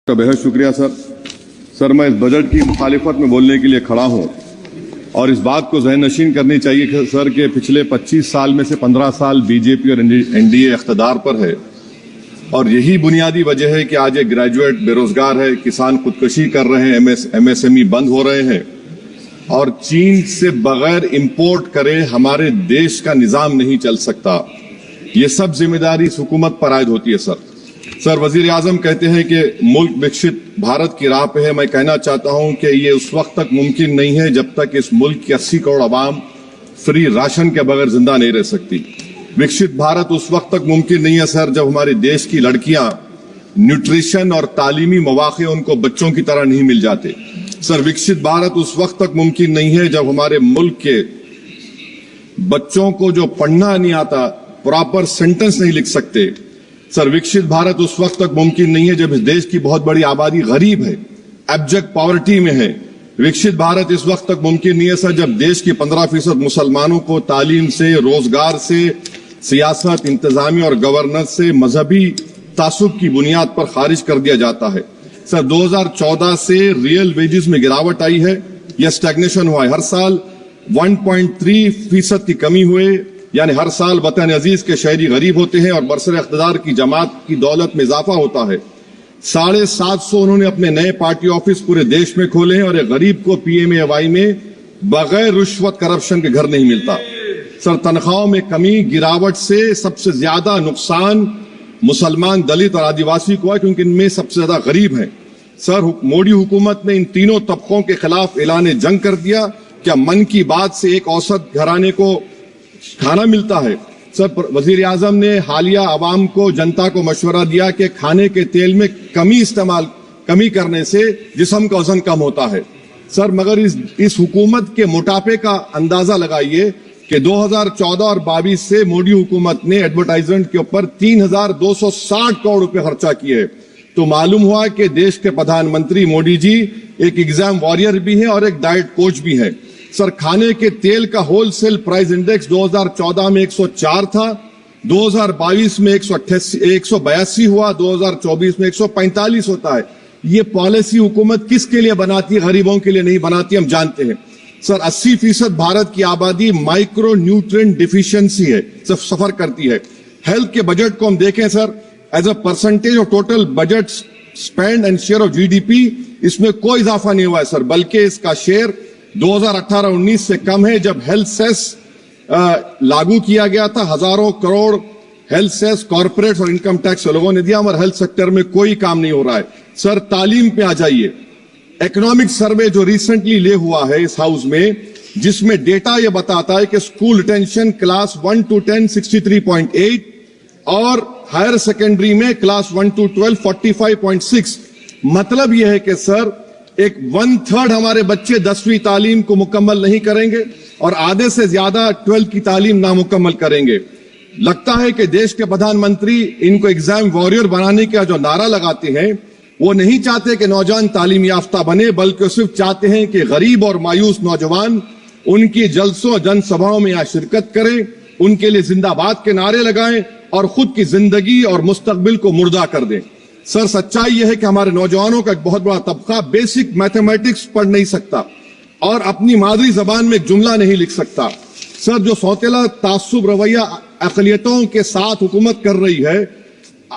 का बेहद शुक्रिया सर। मैं इस बजट की मुखालिफत में बोलने के लिए खड़ा हूं और इस बात को ज़हन नशीन करनी चाहिए कि सर के पिछले 25 साल में से 15 साल बीजेपी और एनडीए इख्तिदार पर है और यही बुनियादी वजह है कि आज एक ग्रेजुएट बेरोजगार है, किसान खुदकुशी कर रहे हैं, एमएसएमई बंद हो रहे हैं और चीन से बगैर इंपोर्ट करे हमारे देश का निजाम नहीं चल सकता। ये सब जिम्मेदारी इस हुकूमत पर आयद होती है सर। वजीर आजम कहते हैं कि मुल्क विकसित भारत की राह पे है। मैं कहना चाहता हूं कि ये उस वक्त तक मुमकिन नहीं है जब तक इस मुल्क की 80 करोड़ आवाम फ्री राशन के बगैर जिंदा नहीं रह सकती। विकसित भारत उस वक्त तक मुमकिन नहीं है सर जब हमारे देश की लड़कियां न्यूट्रिशन और तालीमी मौके उनको बच्चों की तरह नहीं मिल जाते। सर विकसित भारत उस वक्त तक मुमकिन नहीं है जब हमारे मुल्क के बच्चों को जो पढ़ना नहीं आता, प्रॉपर सेंटेंस नहीं लिख सकते। सर विकसित भारत उस वक्त तक मुमकिन नहीं है जब इस देश की बहुत बड़ी आबादी गरीब है, एब्जेक्ट पॉवर्टी में है। विकसित भारत इस वक्त तक मुमकिन नहीं है सर जब देश की 15% मुसलमानों को तालीम से, रोजगार से, सियासत, इंतजामिया और गवर्नेंस से मजहबी तासुब की बुनियाद पर खारिज कर दिया जाता है। सर 2014 से रियल वेजेस में गिरावट आई है या स्टैग्नेशन हुआ है। हर साल 1.3% की कमी हुए, यानी हर साल वतन अजीज के शहरी गरीब होते हैं और बरसर इख्तिदार की जमात की दौलत में इजाफा होता है। 750 उन्होंने अपने नए पार्टी ऑफिस पूरे देश में खोले हैं और एक गरीब को पीएमएवाई में बगैर रिश्वत करप्शन के घर नहीं मिलता। सर तनख्वाहों में कमी, गिरावट से सबसे ज्यादा नुकसान मुसलमान, दलित और आदिवासी को है क्योंकि इनमें सबसे ज्यादा गरीब हैं। सर मोदी हुकूमत ने इन तीनों तबकों के खिलाफ ऐलान जंग कर दिया। क्या मन की बात से एक औसत घराने को खाना मिलता है? सर वजीर आजम ने हालिया आवाम को, जनता को मशवरा दिया कि खाने के तेल में कमी करने से जिस्म का वजन कम होता है। सर मगर इस हुकूमत के मोटापे का अंदाजा लगाइए कि 2014 और 22 से मोदी हुकूमत ने एडवर्टाइजमेंट के ऊपर 3,260 करोड़ रुपए खर्चा किए। तो मालूम हुआ कि देश के प्रधानमंत्री मोदी जी एक एग्जाम वॉरियर भी है और एक डाइट कोच भी है। सर खाने के तेल का होलसेल प्राइस इंडेक्स 2014 में 104 था, 2022 में 182 हुआ, 2024 में 145 होता है। ये पॉलिसी हुकूमत किसके लिए बनाती है? गरीबों के लिए नहीं बनाती, हम जानते हैं। सर 80% भारत की आबादी माइक्रो न्यूट्रिएंट डिफिशियंसी है, सफर करती है। हेल्थ के बजट को हम देखें sir, as a percentage of total budget spend and share of GDP इसमें कोई इजाफा नहीं हुआ है सर, बल्कि इसका शेयर 2018-19 से कम है। जब हेल्थ सेस लागू किया गया था, हजारों करोड़ हेल्थ सेस कॉर्पोरेट और इनकम टैक्स लोगों ने दिया, हमारे हेल्थ सेक्टर में कोई काम नहीं हो रहा है। सर तालीम पे आ जाइए। इकोनॉमिक सर्वे जो रिसेंटली ले हुआ है इस हाउस में, जिसमें डेटा यह बताता है कि स्कूल रिटेंशन क्लास 1 to 10 63.8 और हायर सेकेंडरी में क्लास 1 to 12 45.6। मतलब यह है कि सर एक 1/3 हमारे बच्चे 10वीं तालीम को मुकम्मल नहीं करेंगे और आधे से ज्यादा 12th की तालीम नामुकम्मल करेंगे। लगता है कि देश के प्रधानमंत्री इनको एग्जाम वॉरियर बनाने का जो नारा लगाते हैं, वो नहीं चाहते कि नौजवान तालीम याफ्ता बने, बल्कि सिर्फ चाहते हैं कि गरीब और मायूस नौजवान उनकी जलसों जनसभाओं में यहाँ शिरकत करें, उनके लिए जिंदाबाद के नारे लगाएं और खुद की जिंदगी और मुस्तकबिल को मुर्दा कर दें। सर सच्चाई यह है कि हमारे नौजवानों का एक बहुत बड़ा तबका बेसिक मैथमेटिक्स पढ़ नहीं सकता और अपनी मादरी जबान में एक जुमला नहीं लिख सकता। सर जो सौतेला तासुब रवैया अक़लियतों के साथ हुकूमत कर रही है,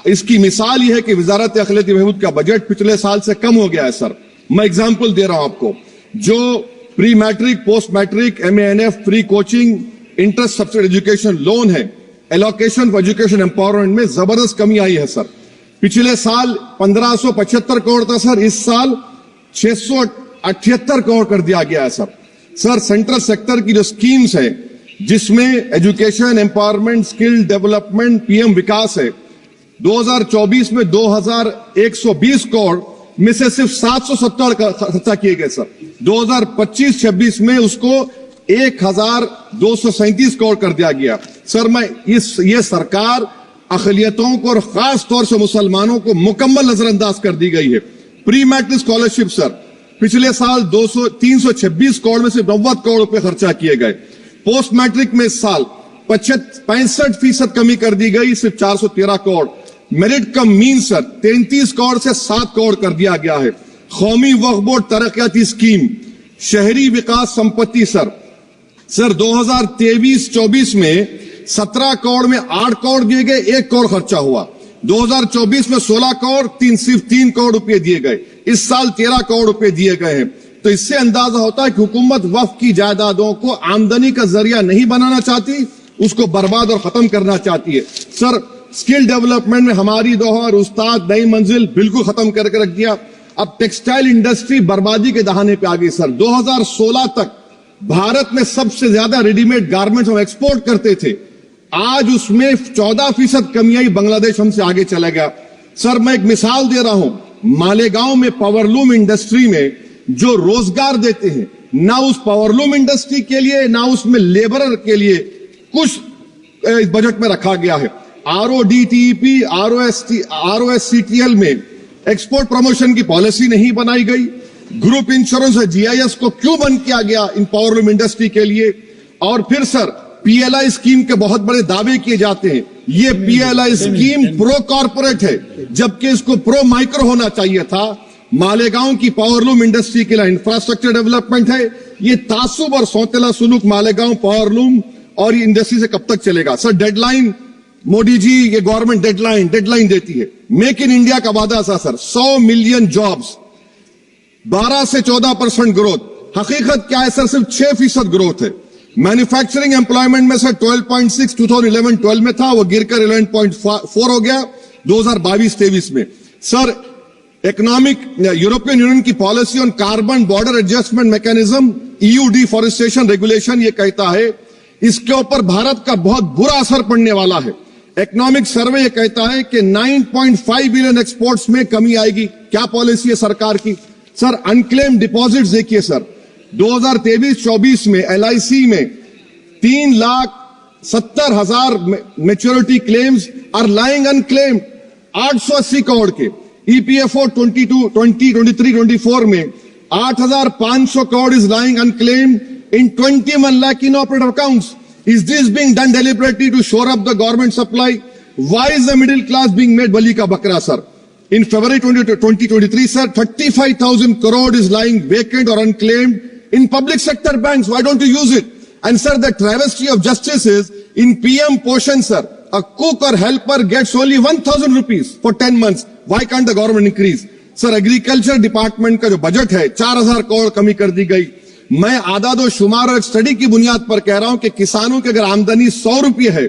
इसकी मिसाल यह है कि वजारत अक़लियती बहबूद का बजट पिछले साल से कम हो गया है। सर मैं एग्जाम्पल दे रहा हूं आपको, जो pre matric, post matric, MANF, free coaching, interest subsidy education loan है, एलोकेशन फॉर एजुकेशन एम्पावरमेंट में जबरदस्त कमी आई है। सर पिछले साल 1575 करोड़ था सर, इस साल 678 करोड़ कर दिया गया है। सर सेंट्रल सेक्टर की जो स्कीम्स है जिसमें education, empowerment, skill development, PM विकास है, 2024 में 2120 करोड़ में से सिर्फ 770 खर्चा किए गए। सर 2025-26 में उसको 1237 करोड़ कर दिया गया। सर ये सरकार अक़लियतों को और खास तौर से मुसलमानों को मुकम्मल नजरअंदाज कर दी गई है। प्री मैट्रिक स्कॉलरशिप सर पिछले साल 326 करोड़ में से 90 करोड़ रुपए खर्चा किए गए। पोस्ट मैट्रिक में इस साल 65% कमी कर दी गई, सिर्फ 413 करोड़। मेरिट कम मीन सर 33 करोड़ से 7 करोड़ कर दिया गया है। कौमी वक्फ बोर्ड तरक्याती स्कीम, शहरी विकास संपत्ति सर 2023-24 में 17 करोड़ में 8 करोड़ दिए गए, 1 करोड़ खर्चा हुआ। 2024 में 16 करोड़ सिर्फ 3 करोड़ रुपए दिए गए। इस साल 13 करोड़ रुपए दिए गए हैं। तो इससे अंदाजा होता है कि हुकूमत वक्फ की जायदादों को आमदनी का जरिया नहीं बनाना चाहती, उसको बर्बाद और खत्म करना चाहती है। सर स्किल डेवलपमेंट में हमारी दोहर उस्ताद नई मंजिल बिल्कुल खत्म करके रख दिया। अब टेक्सटाइल इंडस्ट्री बर्बादी के दहाने पे आ गई सर। 2016 तक भारत में सबसे ज्यादा रेडीमेड गारमेंट्स हम एक्सपोर्ट करते थे, आज उसमें 14% कमी आई, बांग्लादेश हमसे आगे चला गया। सर मैं एक मिसाल दे रहा हूं, मालेगांव में पावरलूम इंडस्ट्री में जो रोजगार देते हैं, ना उस पावरलूम इंडस्ट्री के लिए ना उसमें लेबरर के लिए कुछ इस बजट में रखा गया है। RODTEP, ROSCTL में एक्सपोर्ट प्रमोशन की पॉलिसी नहीं बनाई गई। ग्रुप इंश्योरेंस और GIS को क्यों बंद किया गया इन पावरलूम इंडस्ट्री के लिए? और फिर सर PLI स्कीम के बहुत बड़े दावे किए जाते हैं। ये PLI स्कीम प्रो कॉर्पोरेट है, जबकि इसको प्रो माइक्रो होना चाहिए था। मालेगांव की पावरलूम इंडस्ट्री के लिए इंफ्रास्ट्रक्चर डेवलपमेंट है। ये तासुब और सौतेला सुलूक मालेगांव पावरलूम और ये इंडस्ट्री से कब तक चलेगा? सर डेडलाइन, मोदी जी ये गवर्नमेंट डेडलाइन देती है। मेक इन इंडिया का वादा था सर 100 मिलियन जॉब्स, 12 से 14% ग्रोथ। हकीकत क्या है सर? सिर्फ 6% ग्रोथ है। मैन्युफैक्चरिंग एम्प्लॉयमेंट में सर 12.6 2011-12 में था, वो गिरकर 11.4 हो गया 2022-23 में। सर इकोनॉमिक यूरोपियन यूनियन की policy on carbon border adjustment mechanism EU deforestation regulation ये कहता है इसके ऊपर भारत का बहुत बुरा असर पड़ने वाला है। इकोनॉमिक सर्वे ये कहता है कि 9.5 बिलियन एक्सपोर्ट्स में कमी आएगी। क्या पॉलिसी है सरकार की? सर अनक्लेम डिपॉजिट्स देखिए सर, 2023-24 में LIC में 3,70,000 maturity claims are lying unclaimed, 880 crore के। EPFO 2023-24 में 8,500 crore is lying unclaimed in 21 lakh inoperative accounts. Is this being done deliberately to shore up the government supply? Why is the middle class being made bali ka bakra, sir? In February 2023, sir, 35,000 crore is lying vacant or unclaimed in public sector banks. Why don't you use it? And sir, the travesty of justice is in PM Poshan, sir, a cook or helper gets only 1,000 rupees for 10 months. Why can't the government increase? Sir agriculture department का जो budget है 4,000 करोड़ कमी कर दी गई। मैं आदादो शुमार और एक स्टडी की बुनियाद पर कह रहा हूं कि किसानों की अगर आमदनी 100 रुपये है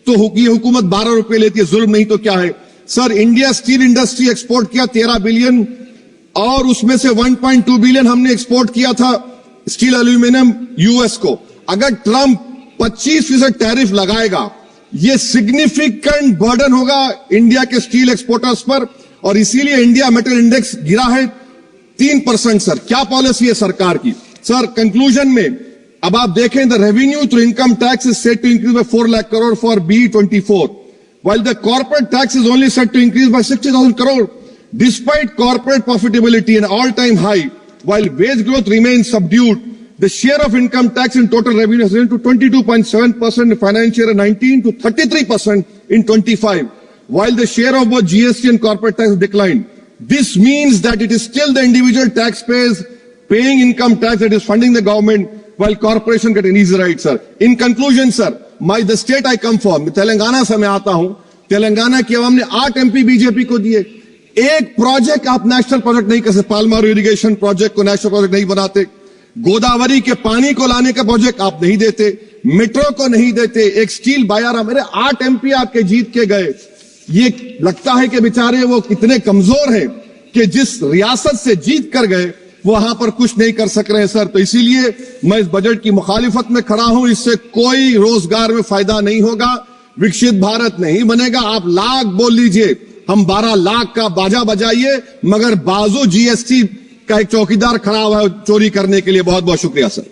तो ये हुकूमत 12 रुपये लेती है। जुल्म नहीं तो क्या है? Sir India steel industry export किया 13 बिलियन और उसमें से 1.2 बिलियन हमने एक्सपोर्ट किया था स्टील एल्यूमिनियम US को। अगर ट्रंप 25% टैरिफ लगाएगा, ये सिग्निफिकेंट बर्डन होगा इंडिया के स्टील एक्सपोर्टर्स पर और इसीलिए इंडिया मेटल इंडेक्स गिरा है 3%। सर क्या पॉलिसी है सरकार की? सर कंक्लूजन में अब आप देखें, the revenue through income tax is set to increase by 4 lakh crore for BE24, while the corporate tax is only set to increase by 60,000 crore. Despite corporate profitability an all-time high, while wage growth remains subdued, the share of income tax in total revenue has risen to 22.7% in financial year 19 to 33% in 25. While the share of both GST and corporate tax declined. This means that it is still the individual taxpayers paying income tax that is funding the government while corporation get an easy ride, sir. In conclusion, sir, the state I come from, Telangana से मैं आता हूं, तेलंगाना की आवाम ने 8 MP BJP को दिए। एक project आप नेशनल प्रोजेक्ट नहीं कर सकते, पालमारू इरिगेशन प्रोजेक्ट को नेशनल प्रोजेक्ट नहीं बनाते, गोदावरी के पानी को लाने का प्रोजेक्ट आप नहीं देते, मेट्रो को नहीं देते, एक स्टील बायारा, मेरे 8 MP आपके जीत के गए। ये लगता है कि बेचारे वो कितने कमजोर हैं कि जिस रियासत से जीत कर गए वहां पर कुछ नहीं कर सक रहे हैं सर। तो इसीलिए मैं इस बजट की मुखालिफत में खड़ा हूं। इससे कोई रोजगार में फायदा नहीं होगा, विकसित भारत नहीं बनेगा। आप लाख बोल लीजिए, हम 12 लाख का बाजा बजाइए, मगर बाजू GST का एक चौकीदार खड़ा हुआ है चोरी करने के लिए। बहुत बहुत शुक्रिया सर।